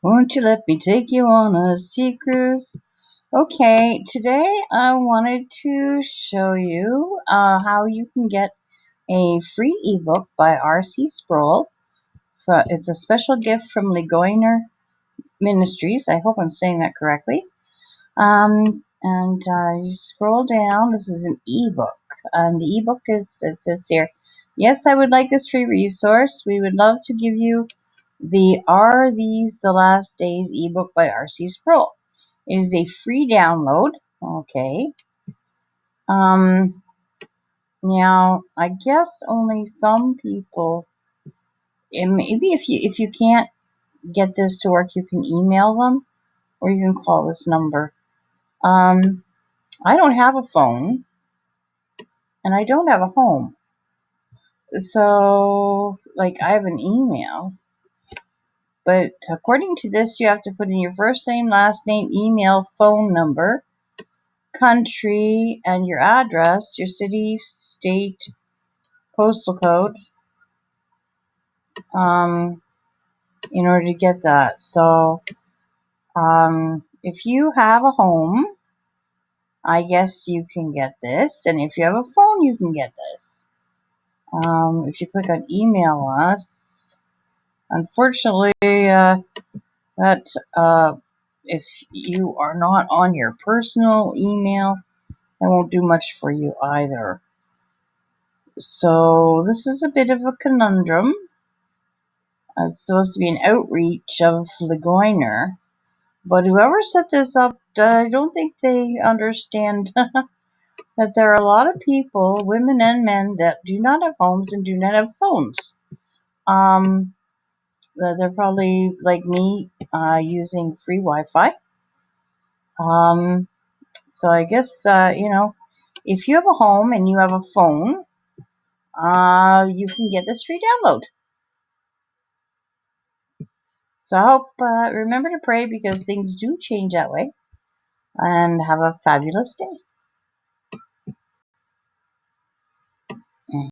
Won't you let me take you on a sea cruise? Okay, today I wanted to show you how you can get a free ebook by RC Sproul. It's a special gift from Ligonier Ministries. I hope I'm saying that correctly. You scroll down. This is an ebook, and the ebook it says here, yes, I would like this free resource. We would love to give you the Are These the Last Days ebook by RC Sproul. It is a free download. Okay. Now I guess only some people. And maybe if you can't get this to work, you can email them or you can call this number. I don't have a phone and I don't have a home. So, I have an email, but according to this, you have to put in your first name, last name, email, phone number, country, and your address, your city, state, postal code, in order to get that. So, if you have a home, I guess you can get this, and if you have a phone, you can get this. If you click on email us, unfortunately, if you are not on your personal email, that won't do much for you either. So this is a bit of a conundrum. It's supposed to be an outreach of Ligonier, but whoever set this up, I don't think they understand that there are a lot of people, women and men, that do not have homes and do not have phones. They're probably like me, using free Wi-Fi. So I guess, if you have a home and you have a phone, you can get this free download. So I hope, remember to pray because things do change that way. And have a fabulous day.